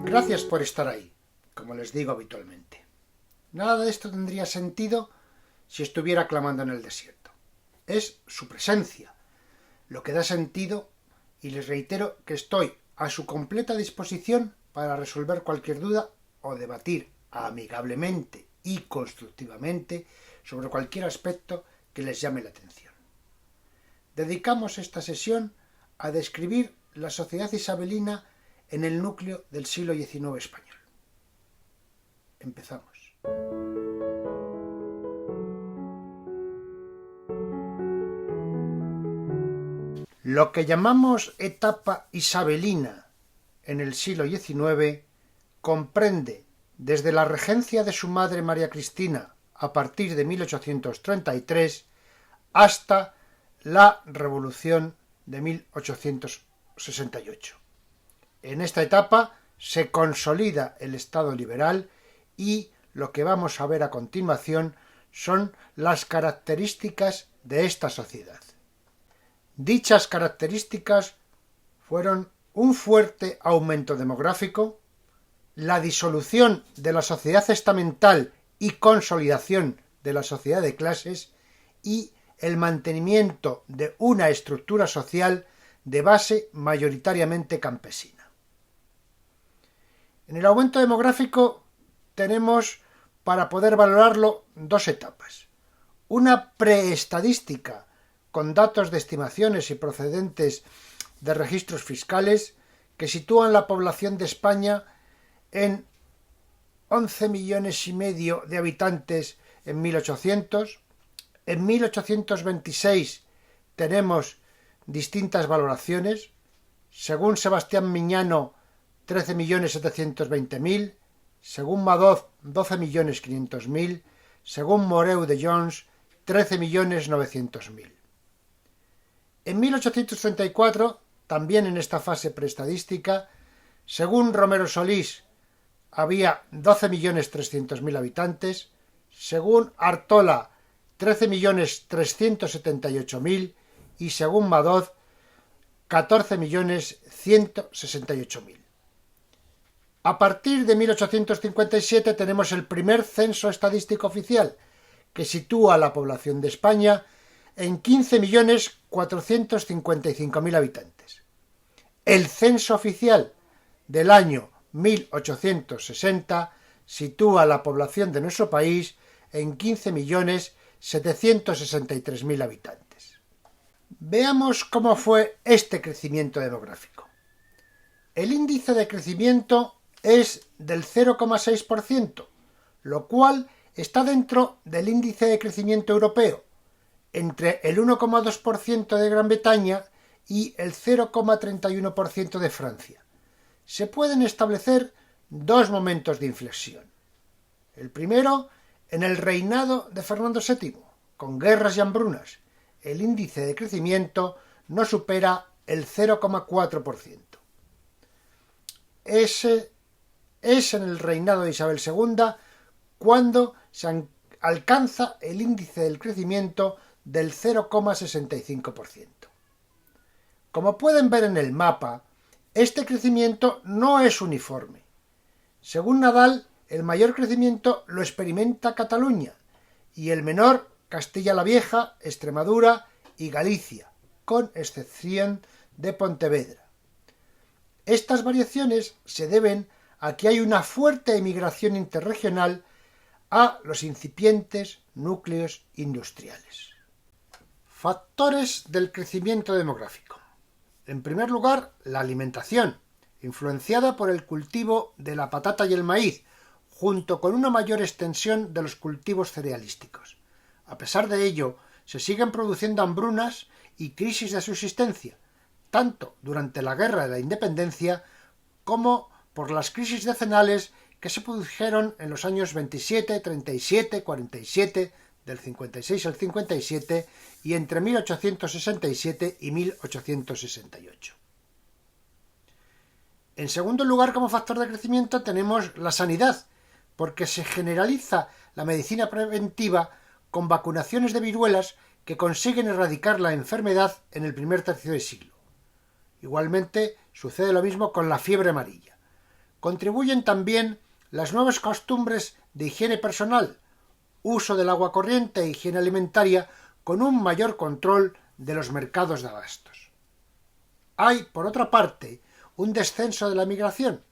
Gracias por estar ahí, como les digo habitualmente. Nada de esto tendría sentido si estuviera clamando en el desierto. Es su presencia lo que da sentido y les reitero que estoy a su completa disposición para resolver cualquier duda o debatir amigablemente y constructivamente sobre cualquier aspecto que les llame la atención. Dedicamos esta sesión a describir la sociedad isabelina en el núcleo del siglo XIX español. Empezamos. Lo que llamamos etapa isabelina en el siglo XIX comprende desde la regencia de su madre María Cristina a partir de 1833 hasta la Revolución de 1868. En esta etapa se consolida el Estado liberal y lo que vamos a ver a continuación son las características de esta sociedad. Dichas características fueron un fuerte aumento demográfico, la disolución de la sociedad estamental y consolidación de la sociedad de clases y el mantenimiento de una estructura social de base mayoritariamente campesina. En el aumento demográfico tenemos, para poder valorarlo, dos etapas. Una preestadística con datos de estimaciones y procedentes de registros fiscales que sitúan la población de España en 11,5 millones de habitantes en 1800. En 1826 tenemos distintas valoraciones. Según Sebastián Miñano, 13.720.000, según Madoz, 12.500.000, según Moreu de Jones, 13.900.000. En 1834, también en esta fase preestadística, según Romero Solís, había 12.300.000 habitantes, según Artola, 13.378.000 y según Madoz, 14.168.000. A partir de 1857 tenemos el primer censo estadístico oficial, que sitúa a la población de España en 15.455.000 habitantes. El censo oficial del año 1860 sitúa a la población de nuestro país en 15.763.000 habitantes. Veamos cómo fue este crecimiento demográfico. El índice de crecimiento es del 0,6%, lo cual está dentro del índice de crecimiento europeo, entre el 1,2% de Gran Bretaña y el 0,31% de Francia. Se pueden establecer dos momentos de inflexión. El primero, en el reinado de Fernando VII, con guerras y hambrunas, el índice de crecimiento no supera el 0,4%. Ese es en el reinado de Isabel II cuando se alcanza el índice del crecimiento del 0,65%. Como pueden ver en el mapa, este crecimiento no es uniforme. Según Nadal, el mayor crecimiento lo experimenta Cataluña y el menor Castilla la Vieja, Extremadura y Galicia, con excepción de Pontevedra. Estas variaciones se deben a que hay una fuerte emigración interregional a los incipientes núcleos industriales. Factores del crecimiento demográfico. En primer lugar, la alimentación, influenciada por el cultivo de la patata y el maíz, junto con una mayor extensión de los cultivos cerealísticos. A pesar de ello, se siguen produciendo hambrunas y crisis de subsistencia, tanto durante la Guerra de la Independencia como por las crisis decenales que se produjeron en los años 27, 37, 47, del 56 al 57 y entre 1867 y 1868. En segundo lugar, como factor de crecimiento, tenemos la sanidad, porque se generaliza la medicina preventiva con vacunaciones de viruelas que consiguen erradicar la enfermedad en el primer tercio de siglo. Igualmente, sucede lo mismo con la fiebre amarilla. Contribuyen también las nuevas costumbres de higiene personal, uso del agua corriente e higiene alimentaria con un mayor control de los mercados de abastos. Hay, por otra parte, un descenso de la migración,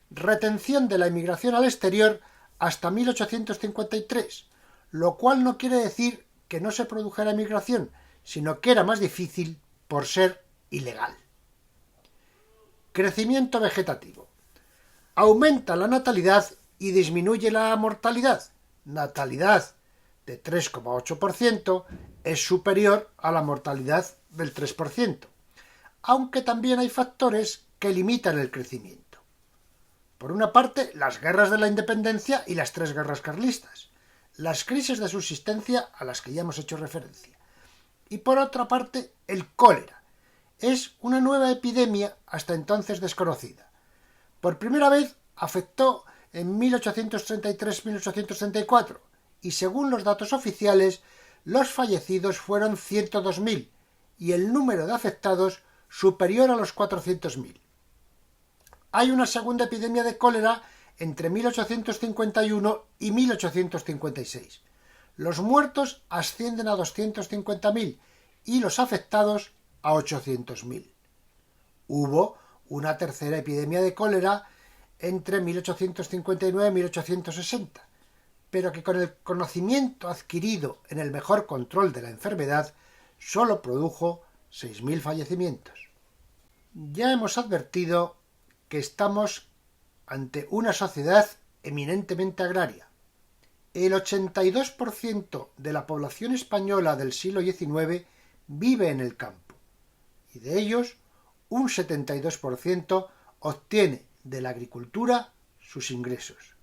retención de la emigración al exterior hasta 1853, lo cual no quiere decir que no se produjera migración, sino que era más difícil por ser ilegal. Crecimiento vegetativo. Aumenta la natalidad y disminuye la mortalidad. Natalidad de 3,8% es superior a la mortalidad del 3%, aunque también hay factores que limitan el crecimiento. Por una parte, las guerras de la independencia y las 3 guerras carlistas, las crisis de subsistencia a las que ya hemos hecho referencia. Y por otra parte, el cólera. Es una nueva epidemia hasta entonces desconocida. Por primera vez afectó en 1833-1834 y según los datos oficiales, los fallecidos fueron 102.000 y el número de afectados superior a los 400.000. Hay una segunda epidemia de cólera entre 1851 y 1856. Los muertos ascienden a 250.000 y los afectados a 800.000. Hubo una tercera epidemia de cólera entre 1859 y 1860, pero que con el conocimiento adquirido en el mejor control de la enfermedad solo produjo 6.000 fallecimientos. Ya hemos advertido que estamos ante una sociedad eminentemente agraria. El 82% de la población española del siglo XIX vive en el campo, y de ellos un 72% obtiene de la agricultura sus ingresos.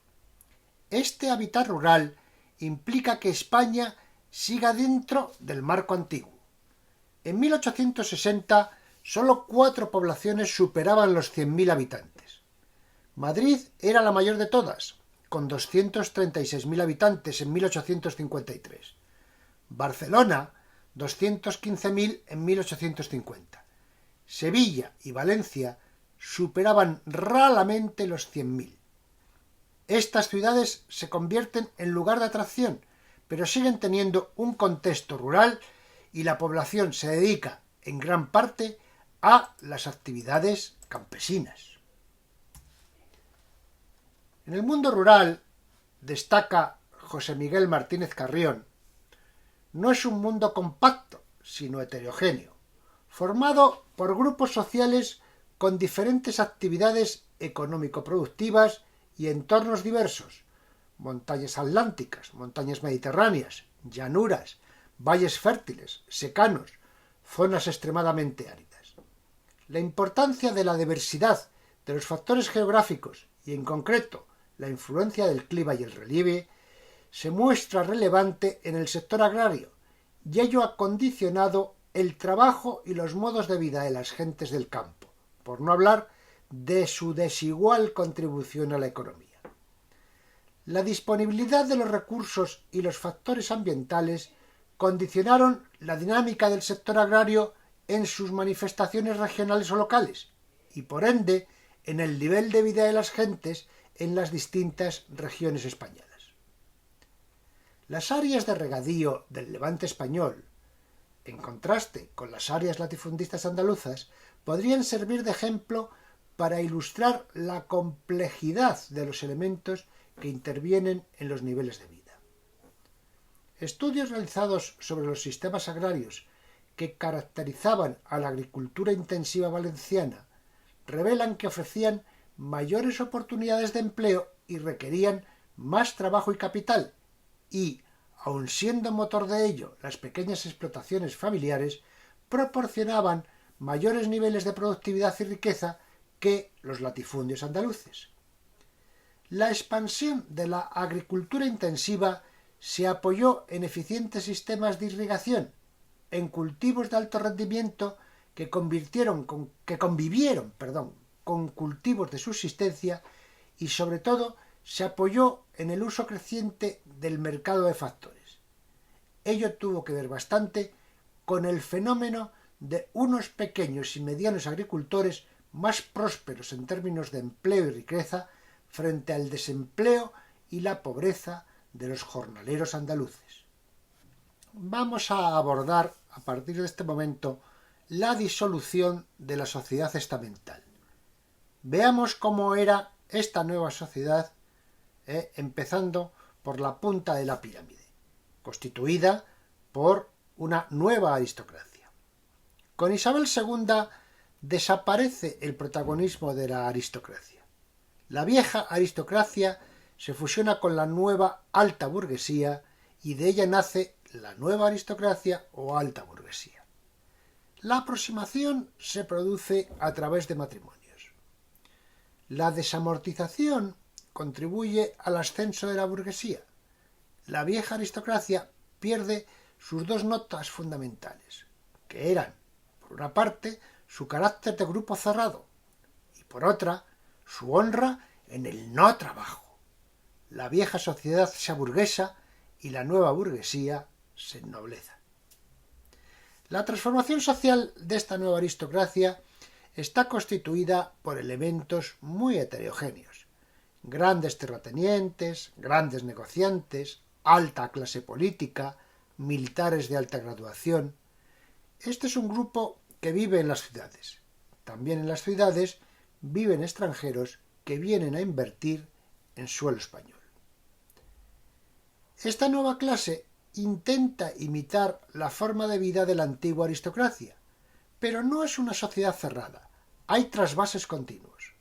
Este hábitat rural implica que España siga dentro del marco antiguo. En 1860 solo 4 poblaciones superaban los 100.000 habitantes. Madrid era la mayor de todas, con 236.000 habitantes en 1853. Barcelona, 215.000 en 1850. Sevilla y Valencia superaban raramente los 100.000. Estas ciudades se convierten en lugar de atracción, pero siguen teniendo un contexto rural y la población se dedica en gran parte a las actividades campesinas. En el mundo rural, destaca José Miguel Martínez Carrión, no es un mundo compacto, sino heterogéneo, formado por grupos sociales con diferentes actividades económico-productivas y entornos diversos, montañas atlánticas, montañas mediterráneas, llanuras, valles fértiles, secanos, zonas extremadamente áridas. La importancia de la diversidad de los factores geográficos y en concreto la influencia del clima y el relieve se muestra relevante en el sector agrario y ello ha condicionado el trabajo y los modos de vida de las gentes del campo, por no hablar de su desigual contribución a la economía. La disponibilidad de los recursos y los factores ambientales condicionaron la dinámica del sector agrario en sus manifestaciones regionales o locales y por ende en el nivel de vida de las gentes en las distintas regiones españolas. Las áreas de regadío del Levante español, en contraste con las áreas latifundistas andaluzas, podrían servir de ejemplo para ilustrar la complejidad de los elementos que intervienen en los niveles de vida. Estudios realizados sobre los sistemas agrarios que caracterizaban a la agricultura intensiva valenciana revelan que ofrecían mayores oportunidades de empleo y requerían más trabajo y capital y, aun siendo motor de ello las pequeñas explotaciones familiares, proporcionaban mayores niveles de productividad y riqueza que los latifundios andaluces. La expansión de la agricultura intensiva se apoyó en eficientes sistemas de irrigación, en cultivos de alto rendimiento que convivieron con cultivos de subsistencia y sobre todo se apoyó en el uso creciente del mercado de factores. Ello tuvo que ver bastante con el fenómeno de unos pequeños y medianos agricultores más prósperos en términos de empleo y riqueza frente al desempleo y la pobreza de los jornaleros andaluces. Vamos a abordar a partir de este momento la disolución de la sociedad estamental. Veamos cómo era esta nueva sociedad, empezando por la punta de la pirámide, constituida por una nueva aristocracia. Con Isabel II desaparece el protagonismo de la aristocracia. La vieja aristocracia se fusiona con la nueva alta burguesía y de ella nace la nueva aristocracia o alta burguesía. La aproximación se produce a través de matrimonios. La desamortización contribuye al ascenso de la burguesía. La vieja aristocracia pierde sus dos notas fundamentales, que eran, por una parte, su carácter de grupo cerrado y, por otra, su honra en el no trabajo. La vieja sociedad se aburguesa y la nueva burguesía se ennobleza. La transformación social de esta nueva aristocracia está constituida por elementos muy heterogéneos: grandes terratenientes, grandes negociantes, alta clase política, militares de alta graduación. Este es un grupo que vive en las ciudades. También en las ciudades viven extranjeros que vienen a invertir en suelo español. Esta nueva clase intenta imitar la forma de vida de la antigua aristocracia, pero no es una sociedad cerrada. Hay trasvases continuos.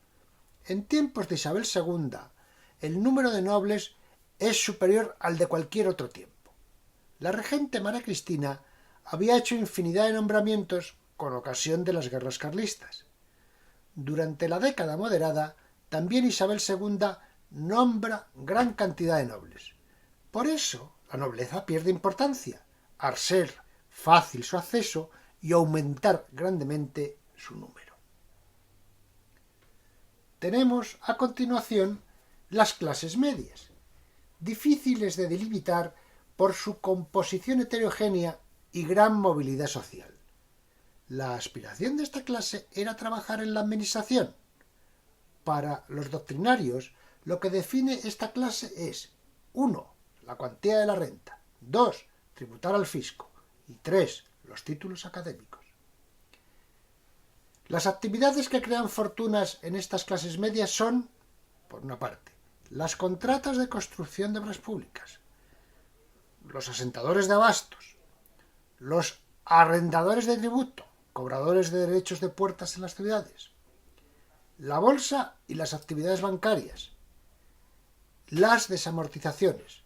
En tiempos de Isabel II, el número de nobles es superior al de cualquier otro tiempo. La regente María Cristina había hecho infinidad de nombramientos con ocasión de las guerras carlistas. Durante la década moderada, también Isabel II nombra gran cantidad de nobles. Por eso, la nobleza pierde importancia, al ser fácil su acceso y aumentar grandemente su número. Tenemos a continuación las clases medias, difíciles de delimitar por su composición heterogénea y gran movilidad social. La aspiración de esta clase era trabajar en la administración. Para los doctrinarios, lo que define esta clase es: 1. La cuantía de la renta; 2. Tributar al fisco; y 3. Los títulos académicos. Las actividades que crean fortunas en estas clases medias son, por una parte, las contratas de construcción de obras públicas, los asentadores de abastos, los arrendadores de tributo, cobradores de derechos de puertas en las ciudades, la bolsa y las actividades bancarias, las desamortizaciones.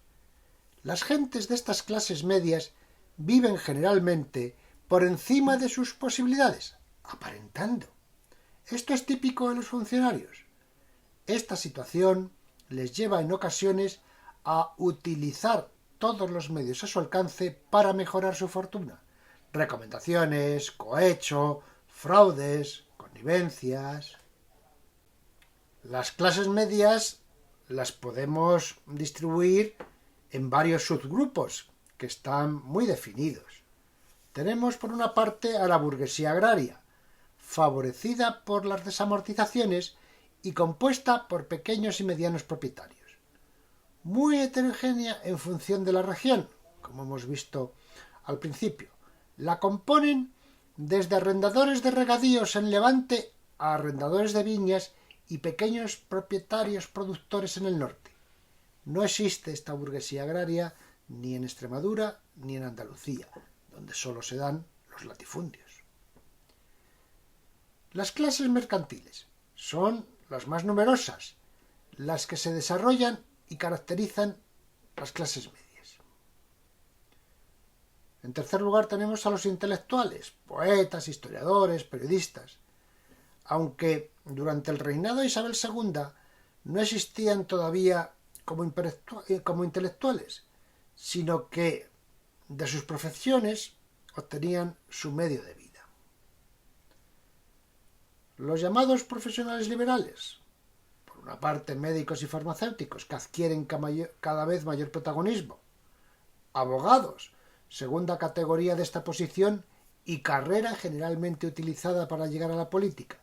Las gentes de estas clases medias viven generalmente por encima de sus posibilidades, aparentando. Esto es típico de los funcionarios. Esta situación les lleva en ocasiones a utilizar todos los medios a su alcance para mejorar su fortuna: recomendaciones, cohecho, fraudes, connivencias. Las clases medias las podemos distribuir en varios subgrupos que están muy definidos. Tenemos por una parte a la burguesía agraria, favorecida por las desamortizaciones y compuesta por pequeños y medianos propietarios, muy heterogénea en función de la región, como hemos visto al principio. La componen desde arrendadores de regadíos en Levante a arrendadores de viñas y pequeños propietarios productores en el norte. No existe esta burguesía agraria ni en Extremadura ni en Andalucía, donde solo se dan los latifundios. Las clases mercantiles son las más numerosas, las que se desarrollan y caracterizan las clases medias. En tercer lugar tenemos a los intelectuales, poetas, historiadores, periodistas. Aunque durante el reinado de Isabel II no existían todavía como intelectuales, sino que de sus profesiones obtenían su medio de vida. Los llamados profesionales liberales, por una parte médicos y farmacéuticos, que adquieren cada vez mayor protagonismo; abogados, segunda categoría de esta posición y carrera generalmente utilizada para llegar a la política;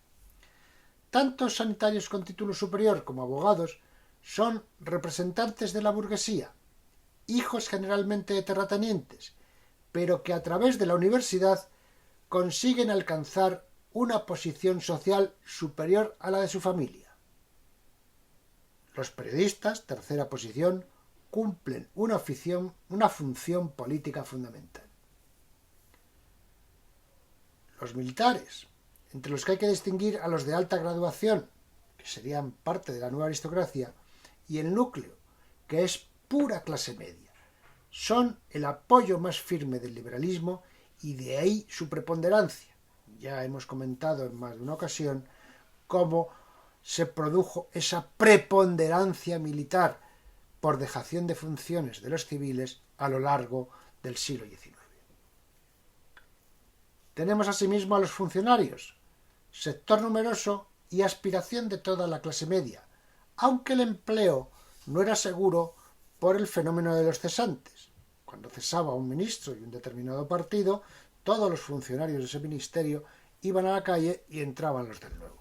tanto sanitarios con título superior como abogados son representantes de la burguesía, hijos generalmente de terratenientes, pero que a través de la universidad consiguen alcanzar una posición social superior a la de su familia. Los periodistas, tercera posición, cumplen una función política fundamental. Los militares, entre los que hay que distinguir a los de alta graduación, que serían parte de la nueva aristocracia, y el núcleo, que es pura clase media, son el apoyo más firme del liberalismo y de ahí su preponderancia. Ya hemos comentado en más de una ocasión cómo se produjo esa preponderancia militar por dejación de funciones de los civiles a lo largo del siglo XIX. Tenemos asimismo a los funcionarios, sector numeroso y aspiración de toda la clase media, aunque el empleo no era seguro por el fenómeno de los cesantes. Cuando cesaba un ministro y un determinado partido, todos los funcionarios de ese ministerio iban a la calle y entraban los del nuevo.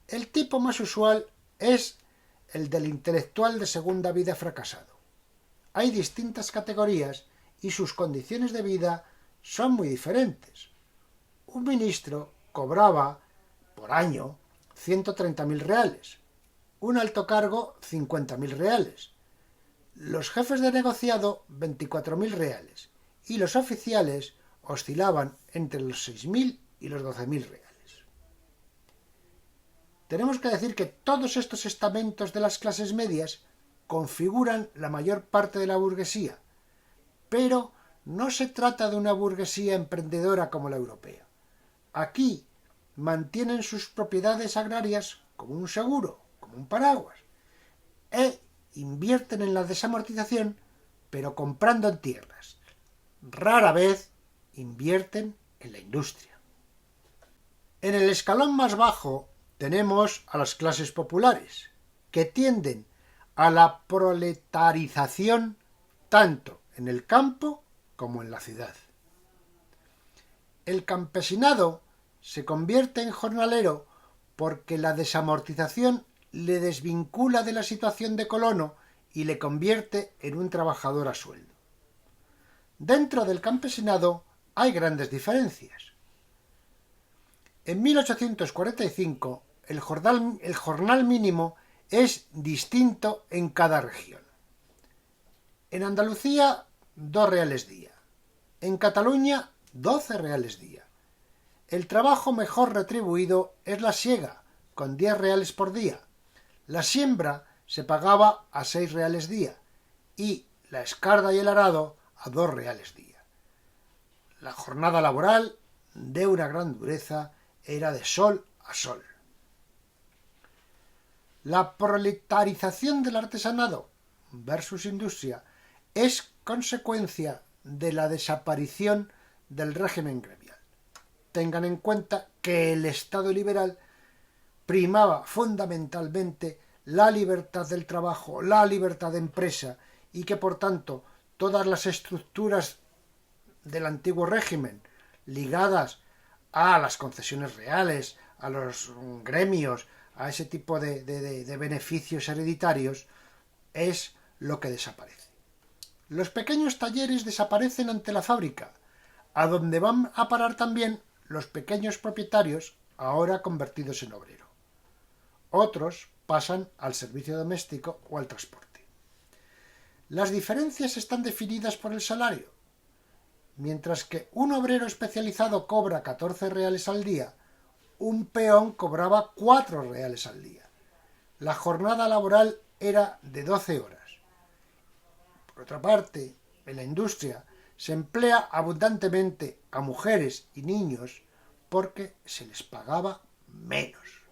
El tipo más usual es el del intelectual de segunda vida fracasado. Hay distintas categorías y sus condiciones de vida son muy diferentes. Un ministro cobraba por año 130.000 reales, un alto cargo 50.000 reales, los jefes de negociado 24.000 reales y los oficiales oscilaban entre los 6.000 y los 12.000 reales. Tenemos que decir que todos estos estamentos de las clases medias configuran la mayor parte de la burguesía, pero no se trata de una burguesía emprendedora como la europea. Aquí mantienen sus propiedades agrarias como un seguro, como un paraguas, e invierten en la desamortización, pero comprando en tierras. Rara vez invierten en la industria. En el escalón más bajo tenemos a las clases populares, que tienden a la proletarización tanto en el campo como en la ciudad. El campesinado se convierte en jornalero porque la desamortización le desvincula de la situación de colono y le convierte en un trabajador a sueldo. Dentro del campesinado hay grandes diferencias. En 1845 el jornal mínimo es distinto en cada región. En Andalucía, 2 reales día. En Cataluña, 12 reales día. El trabajo mejor retribuido es la siega, con 10 reales por día. La siembra se pagaba a 6 reales día y la escarda y el arado a 2 reales día. La jornada laboral, de una gran dureza, era de sol a sol. La proletarización del artesanado versus industria es consecuencia de la desaparición del régimen gremial. Tengan en cuenta que el Estado liberal primaba fundamentalmente la libertad del trabajo, la libertad de empresa y que por tanto todas las estructuras del antiguo régimen ligadas a las concesiones reales, a los gremios, a ese tipo de beneficios hereditarios, es lo que desaparece. Los pequeños talleres desaparecen ante la fábrica, a donde van a parar también los pequeños propietarios, ahora convertidos en obrero. Otros pasan al servicio doméstico o al transporte. Las diferencias están definidas por el salario. Mientras que un obrero especializado cobra 14 reales al día, un peón cobraba 4 reales al día. La jornada laboral era de 12 horas. Por otra parte, en la industria se emplea abundantemente a mujeres y niños porque se les pagaba menos.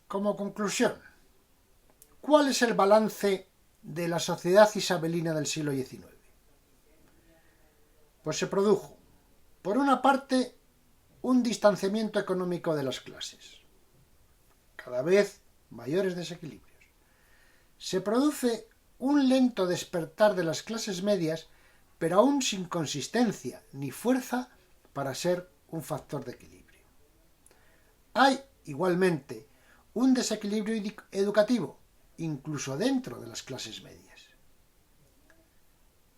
Como conclusión, ¿cuál es el balance de la sociedad isabelina del siglo XIX? Pues se produjo, por una parte, un distanciamiento económico de las clases, cada vez mayores desequilibrios. Se produce un lento despertar de las clases medias, pero aún sin consistencia ni fuerza para ser un factor de equilibrio. Hay igualmente, un desequilibrio educativo, incluso dentro de las clases medias.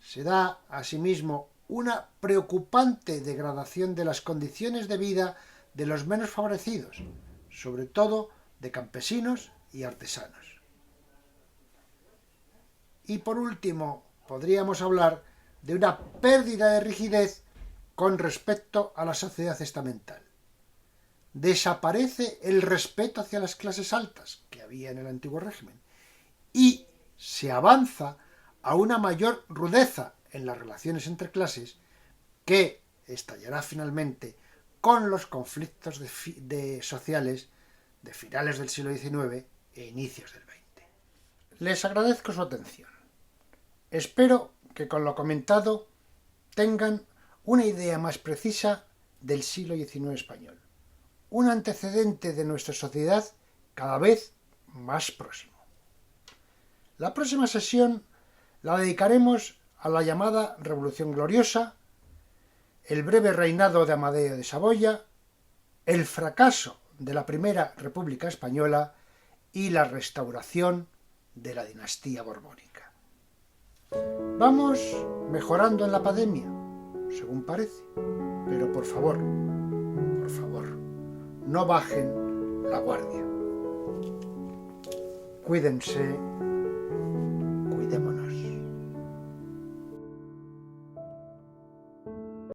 Se da, asimismo, una preocupante degradación de las condiciones de vida de los menos favorecidos, sobre todo de campesinos y artesanos. Y por último, podríamos hablar de una pérdida de rigidez con respecto a la sociedad estamental. Desaparece el respeto hacia las clases altas que había en el antiguo régimen y se avanza a una mayor rudeza en las relaciones entre clases que estallará finalmente con los conflictos sociales de finales del siglo XIX e inicios del XX. Les agradezco su atención. Espero que con lo comentado tengan una idea más precisa del siglo XIX español, un antecedente de nuestra sociedad cada vez más próximo. La próxima sesión la dedicaremos a la llamada Revolución Gloriosa, el breve reinado de Amadeo de Saboya, el fracaso de la Primera República Española y la restauración de la dinastía borbónica. Vamos mejorando en la pandemia, según parece, pero por favor, no bajen la guardia. Cuídense